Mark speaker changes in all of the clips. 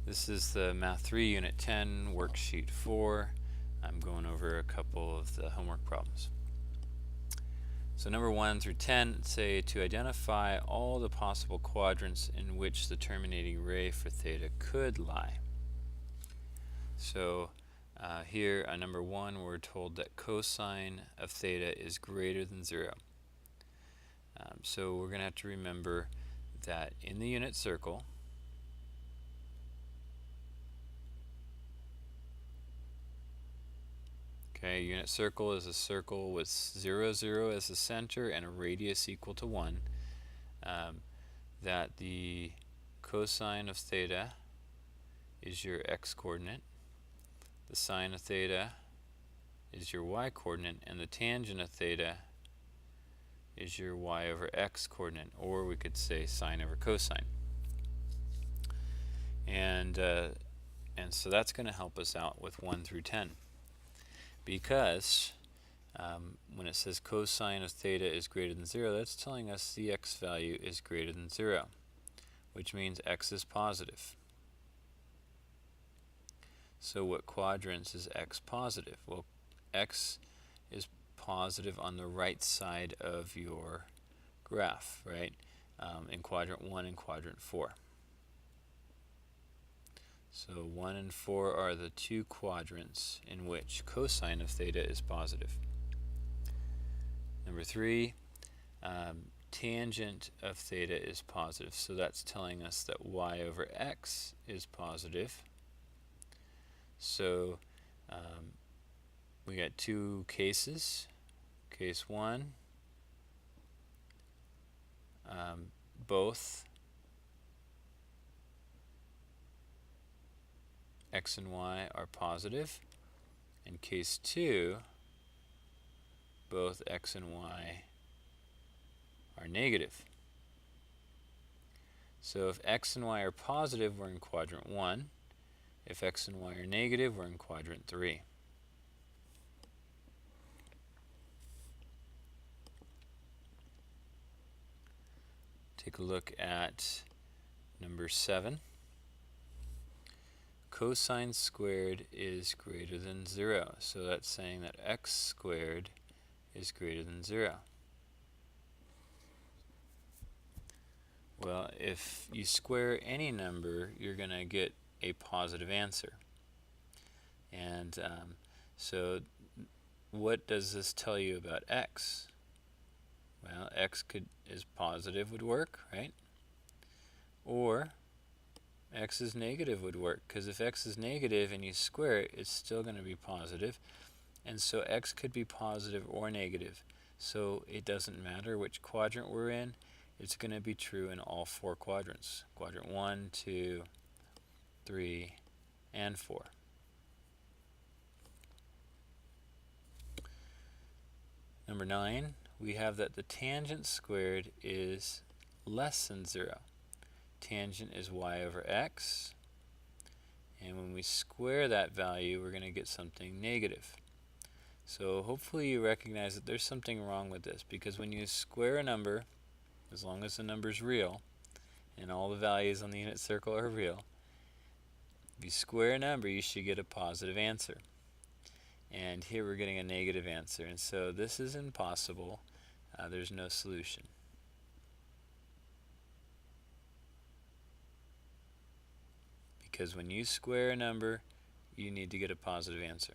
Speaker 1: This is the Math 3 Unit 10 Worksheet 4. I'm going over a couple of the homework problems. So number 1 through 10 say to identify all the possible quadrants in which the terminating ray for theta could lie. So here on number 1 we're told that cosine of theta is greater than 0. So we're going to have to remember that in the unit circle, okay, unit circle is a circle with 0, 0 as the center and a radius equal to 1, that the cosine of theta is your x-coordinate, the sine of theta is your y-coordinate, and the tangent of theta is your y over x coordinate, or we could say sine over cosine. And so that's going to help us out with 1 through 10. Because when it says cosine of theta is greater than 0, that's telling us the x value is greater than 0, which means x is positive. So what quadrants is x positive? Well, x is positive on the right side of your graph, right? In quadrant 1 and quadrant 4. So 1 and 4 are the two quadrants in which cosine of theta is positive. Number 3, tangent of theta is positive. So that's telling us that y over x is positive. So we got two cases. Case 1, both x and y are positive. In case 2, both x and y are negative. So if x and y are positive, we're in quadrant 1. If x and y are negative, we're in quadrant 3. Take a look at number 7. Cosine squared is greater than 0. So that's saying that x squared is greater than 0. Well, if you square any number, you're going to get a positive answer. And so what does this tell you about x? Well, x is positive would work, right? Or x is negative would work, because if x is negative and you square it, it's still going to be positive. And so x could be positive or negative. So it doesn't matter which quadrant we're in, it's going to be true in all 4 quadrants. Quadrant 1, 2, 3, and 4. Number 9, we have that the tangent squared is less than 0. Tangent is y over x, and when we square that value, we're going to get something negative. So hopefully you recognize that there's something wrong with this, because when you square a number, as long as the number is real, and all the values on the unit circle are real, if you square a number, you should get a positive answer. And here we're getting a negative answer, and so this is impossible. There's no solution. Because when you square a number, you need to get a positive answer.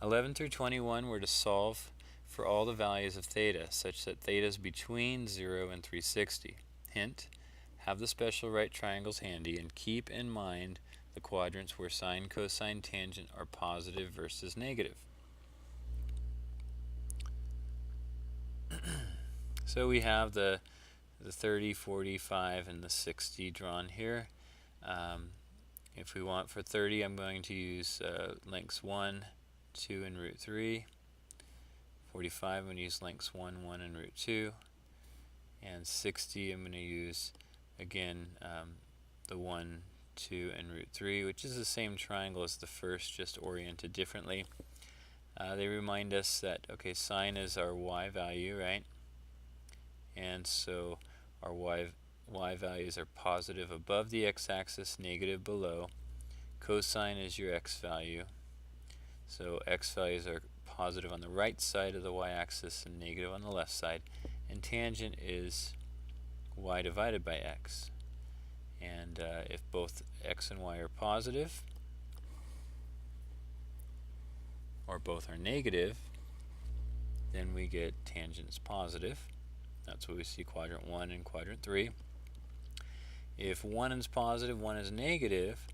Speaker 1: 11 through 21 were to solve for all the values of theta, such that theta is between 0 and 360. Hint, have the special right triangles handy and keep in mind the quadrants where sine, cosine, tangent are positive versus negative. So we have the 30, 45, and the 60 drawn here. If we want for 30, I'm going to use lengths 1, 2, and root 3. 45, I'm going to use lengths 1, 1, and root 2. And 60, I'm going to use, again, the 1, 2, and root 3, which is the same triangle as the first, just oriented differently. They remind us that, okay, sine is our y value, right? And so our y y values are positive above the x-axis, negative below. Cosine is your x value. So x values are positive on the right side of the y-axis and negative on the left side. And tangent is y divided by x. And if both x and y are positive, or both are negative, then we get tangents positive. That's what we see quadrant 1 and quadrant 3. If one is positive, one is negative,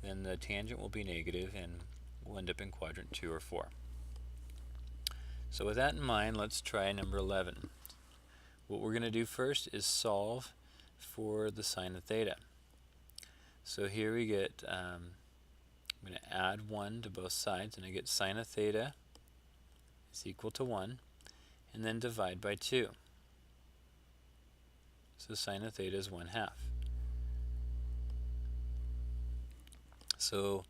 Speaker 1: then the tangent will be negative and we'll end up in quadrant 2 or 4. So with that in mind, let's try number 11. What we're going to do first is solve for the sine of theta. So here we get, I'm going to add 1 to both sides, and I get sine of theta is equal to 1, and then divide by 2. So sine of theta is 1/2. So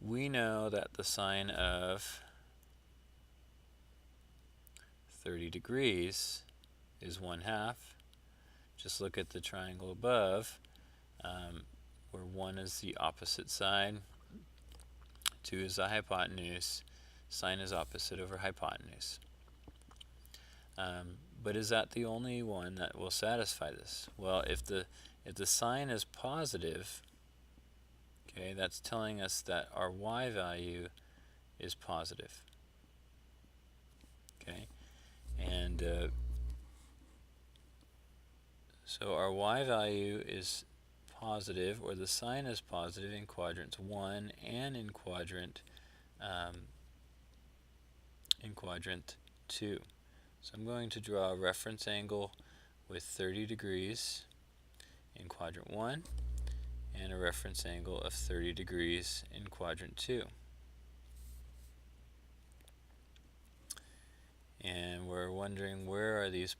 Speaker 1: we know that the sine of 30 degrees is 1/2. Just look at the triangle above, where 1 is the opposite side, 2 is the hypotenuse, sine is opposite over hypotenuse. But is that the only one that will satisfy this? Well, if the sine is positive, okay, that's telling us that our y value is positive. Okay, and so our y value is positive, or the sine is positive in quadrants 1 and in quadrant 2. So I'm going to draw a reference angle with 30 degrees in quadrant 1 and a reference angle of 30 degrees in quadrant 2. And we're wondering, where are these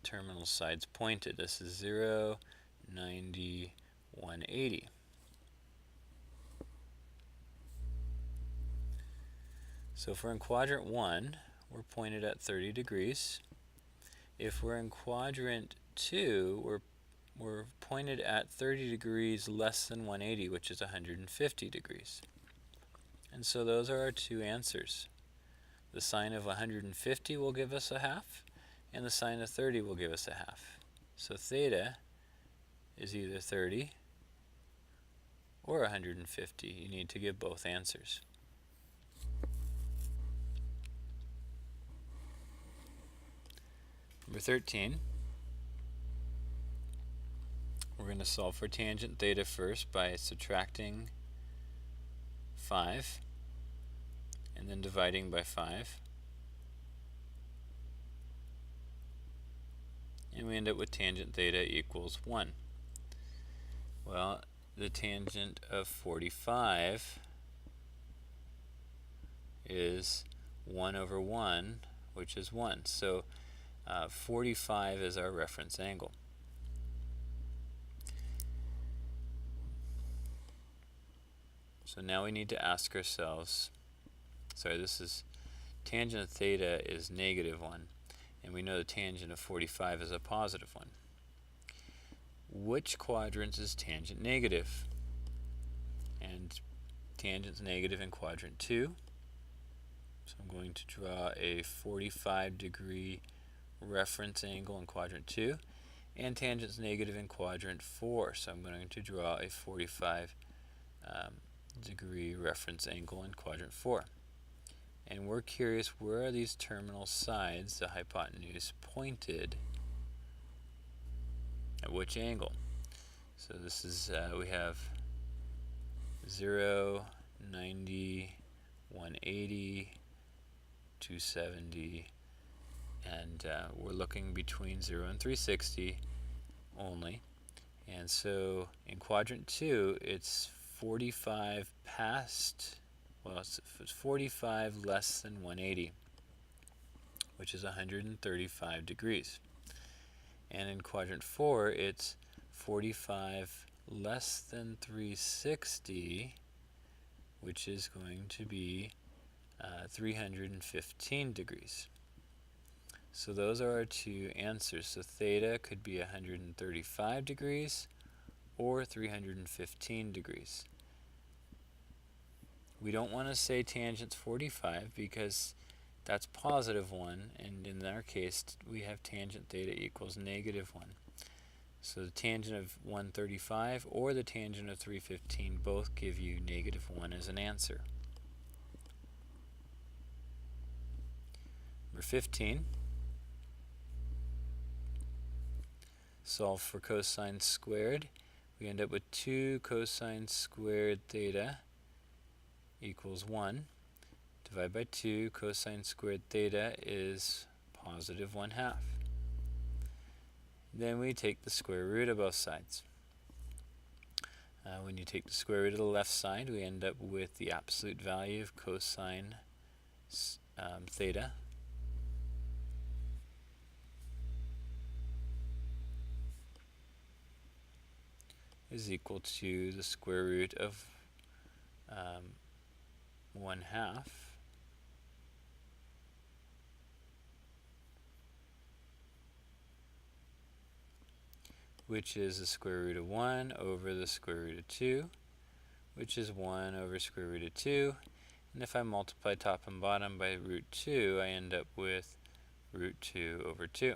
Speaker 1: terminal sides pointed? This is 0, 90, 180. So if we're in quadrant 1, we're pointed at 30 degrees. If we're in quadrant 2, we're pointed at 30 degrees less than 180, which is 150 degrees. And so those are our two answers. The sine of 150 will give us 1/2, and the sine of 30 will give us 1/2. So theta is either 30 or 150. You need to give both answers. Number 13, we're going to solve for tangent theta first by subtracting 5 and then dividing by 5. And we end up with tangent theta equals 1. Well, the tangent of 45 is 1 over 1, which is 1. So 45 is our reference angle. So now we need to ask ourselves, this is tangent of theta is -1, and we know the tangent of 45 is a positive one. Which quadrant is tangent negative? And tangent's negative in quadrant 2. So I'm going to draw a 45-degree reference angle in quadrant 2, and tangent's negative in quadrant 4, so I'm going to draw a 45-degree reference angle in quadrant 4. And we're curious, where are these terminal sides, the hypotenuse, pointed at which angle? So this is, we have 0, 90, 180, 270, and we're looking between 0 and 360 only. And so in quadrant 2, it's 45 past, it's 45 less than 180, which is 135 degrees. And in quadrant 4, it's 45 less than 360, which is going to be 315 degrees. So those are our two answers. So theta could be 135 degrees or 315 degrees. We don't want to say tangent's 45 because that's positive 1, and in our case we have tangent theta equals negative 1. So the tangent of 135 or the tangent of 315 both give you negative 1 as an answer. Number 15. Solve for cosine squared. We end up with 2 cosine squared theta equals 1. Divide by 2, cosine squared theta is positive 1/2. Then we take the square root of both sides. When you take the square root of the left side, we end up with the absolute value of cosine theta. Is equal to the square root of 1/2 which is the square root of 1 over the square root of 2, which is 1 over square root of 2. And if I multiply top and bottom by root 2, I end up with root 2 over 2.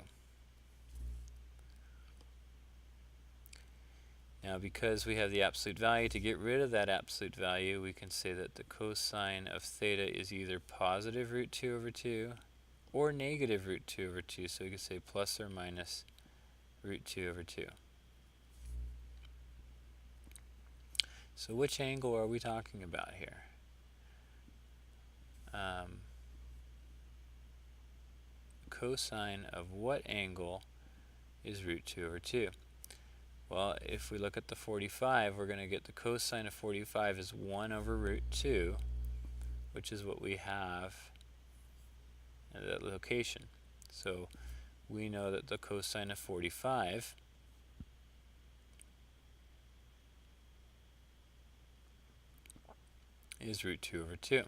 Speaker 1: Now because we have the absolute value, to get rid of that absolute value, we can say that the cosine of theta is either positive root 2 over 2 or negative root 2 over 2. So we can say plus or minus root 2 over 2. So which angle are we talking about here? Cosine of what angle is root 2 over 2? Well, if we look at the 45, we're going to get the cosine of 45 is 1 over root 2, which is what we have at that location. So we know that the cosine of 45 is root 2 over 2,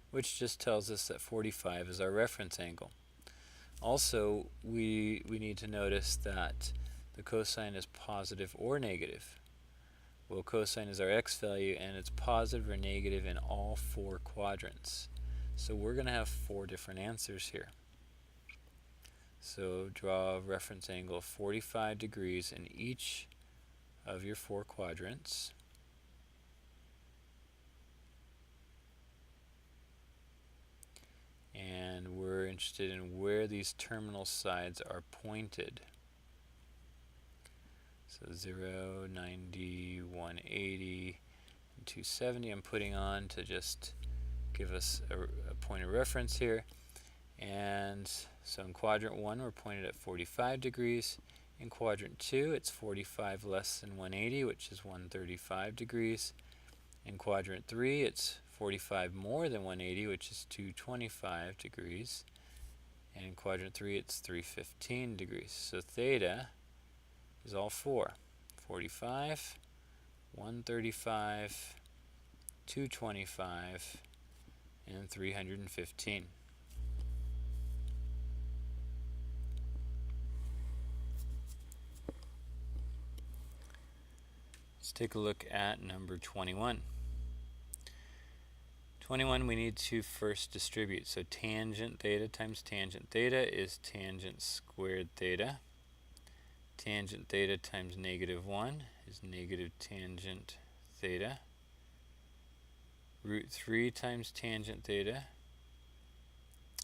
Speaker 1: which just tells us that 45 is our reference angle. Also, we need to notice that the cosine is positive or negative. Well, cosine is our x value, and it's positive or negative in all 4 quadrants. So we're going to have 4 different answers here. So draw a reference angle of 45 degrees in each of your 4 quadrants. And we're interested in where these terminal sides are pointed. So 0, 90, 180, and 270 I'm putting on to just give us a point of reference here. And so in quadrant 1 we're pointed at 45 degrees. In quadrant 2 it's 45 less than 180, which is 135 degrees. In quadrant 3 it's 45 more than 180, which is 225 degrees. And in quadrant 3 it's 315 degrees. So theta is all 4. 45, 135, 225, and 315. Let's take a look at number 21. 21 we need to first distribute. So tangent theta times tangent theta is tangent squared theta. Tangent theta times negative 1 is negative tangent theta. Root 3 times tangent theta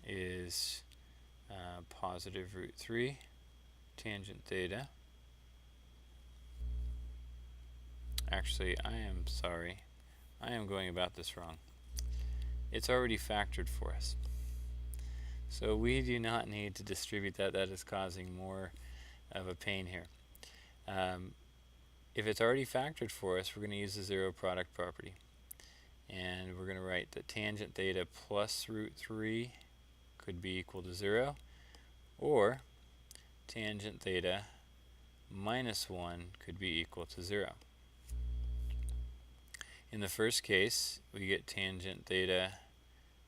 Speaker 1: is positive root 3 tangent theta. Actually, I am sorry. I am going about this wrong. It's already factored for us. So we do not need to distribute that. That is causing more of a pain here. If it's already factored for us, we're going to use the zero product property. And we're going to write that tangent theta plus root 3 could be equal to 0, or tangent theta minus 1 could be equal to 0. In the first case, we get tangent theta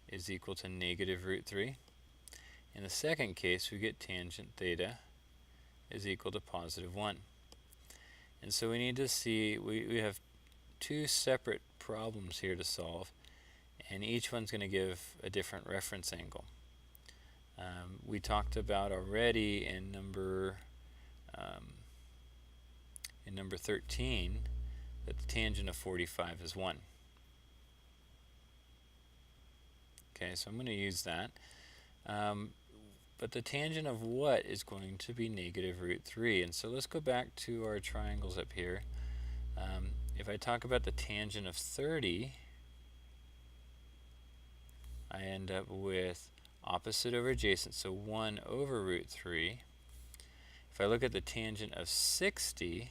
Speaker 1: is equal to negative root 3. In the second case, we get tangent theta is equal to positive 1. And so we need to see, we have two separate problems here to solve, and each one's going to give a different reference angle. We talked about already in number 13 that the tangent of 45 is 1. Okay, so I'm going to use that. But the tangent of what is going to be negative root 3? And so let's go back to our triangles up here. If I talk about the tangent of 30, I end up with opposite over adjacent, so 1 over root 3. If I look at the tangent of 60,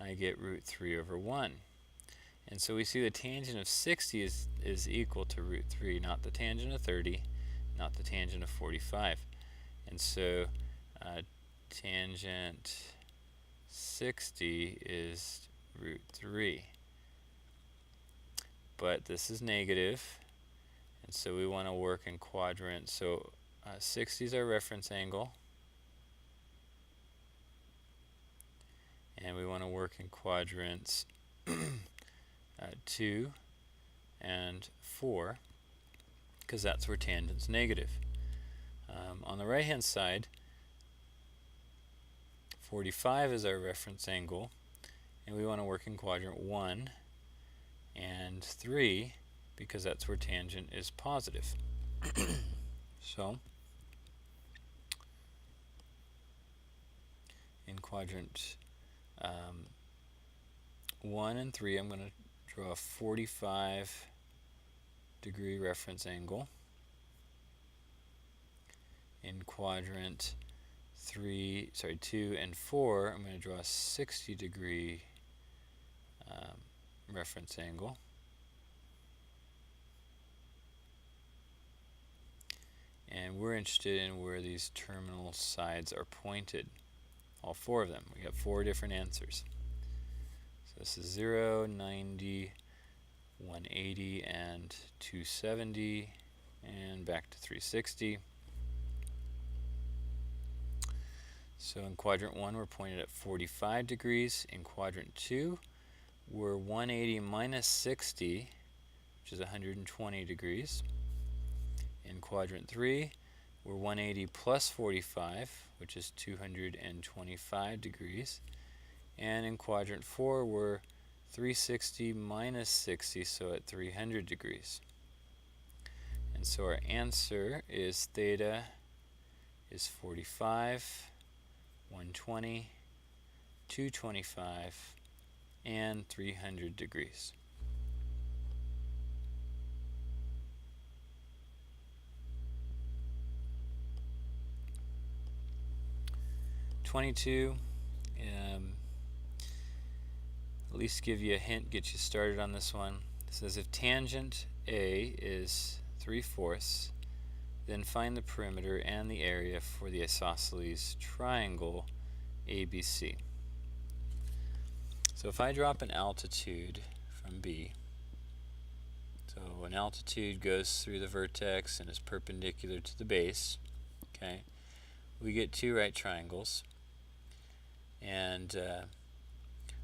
Speaker 1: I get root 3 over 1. And so we see the tangent of 60 is equal to root 3, not the tangent of 30, not the tangent of 45. And so tangent 60 is root 3. But this is negative, and so we want to work in quadrants. So 60 is our reference angle, and we want to work in quadrants 2 and 4, because that's where tangent's negative. On the right hand side, 45 is our reference angle, and we want to work in quadrant 1 and 3, because that's where tangent is positive. So in quadrant 1 and 3, I'm going to draw a 45-degree reference angle. In quadrant 2 and 4, I'm going to draw a 60-degree reference angle. And we're interested in where these terminal sides are pointed. All four of them. We have 4 different answers. So this is 0, 90, 180, and 270, and back to 360. So in quadrant 1, we're pointed at 45 degrees. In quadrant 2, we're 180 minus 60, which is 120 degrees. In quadrant 3, we're 180 plus 45, which is 225 degrees. And in quadrant 4, we're 360 minus 60, so at 300 degrees. And so our answer is theta is 45, 120, 225, and 300 degrees. At least give you a hint, get you started on this one. It says if tangent A is 3/4, then find the perimeter and the area for the isosceles triangle ABC. So if I drop an altitude from B, so an altitude goes through the vertex and is perpendicular to the base, okay, we get 2 right triangles. And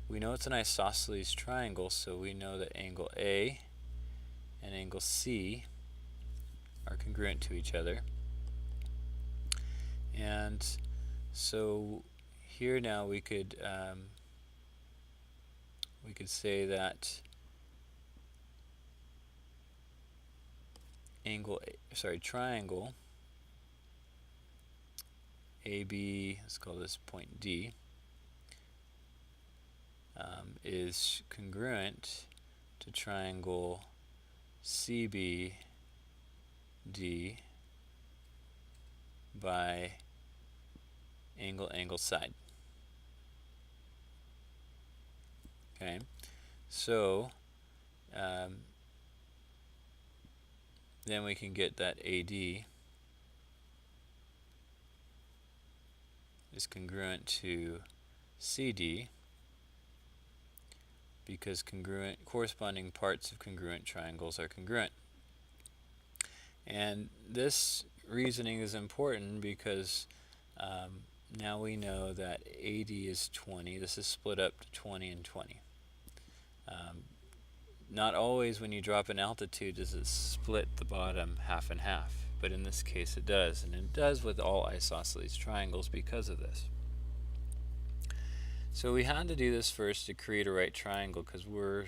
Speaker 1: we know it's an isosceles triangle, so we know that angle A and angle C are congruent to each other. And so here now we could say that triangle AB, let's call this point D, is congruent to triangle CBD by angle side. Okay, so then we can get that AD is congruent to CD because corresponding parts of congruent triangles are congruent. And this reasoning is important because now we know that AD is 20. This is split up to 20 and 20. Not always when you drop an altitude does it split the bottom half and half, but in this case it does, and it does with all isosceles triangles because of this. So we had to do this first to create a right triangle because we're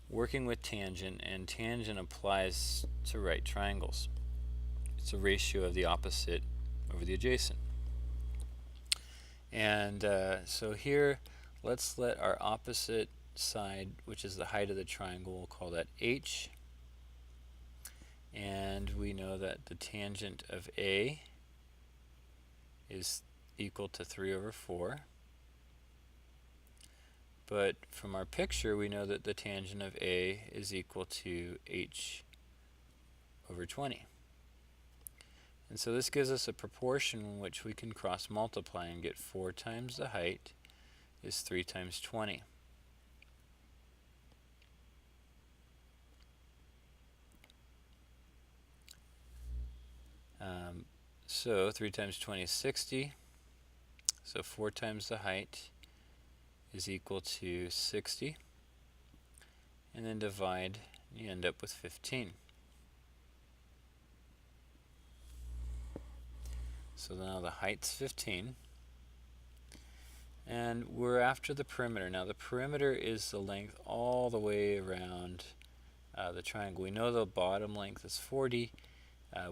Speaker 1: working with tangent, and tangent applies to right triangles. It's a ratio of the opposite over the adjacent. And so here, let's let our opposite side, which is the height of the triangle, we'll call that h. And we know that the tangent of A is equal to 3 over 4. But from our picture, we know that the tangent of A is equal to h over 20. And so this gives us a proportion in which we can cross multiply and get 4 times the height is 3 times 20. So 3 times 20 is 60. So 4 times the height is equal to 60. And then divide, you end up with 15. So now the height's 15. And we're after the perimeter. Now the perimeter is the length all the way around the triangle. We know the bottom length is 40.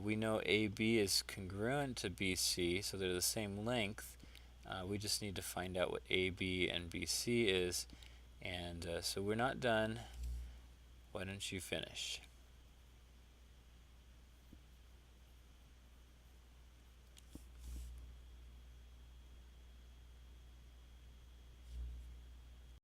Speaker 1: We know AB is congruent to BC, so they're the same length. We just need to find out what AB and BC is. And so we're not done. Why don't you finish?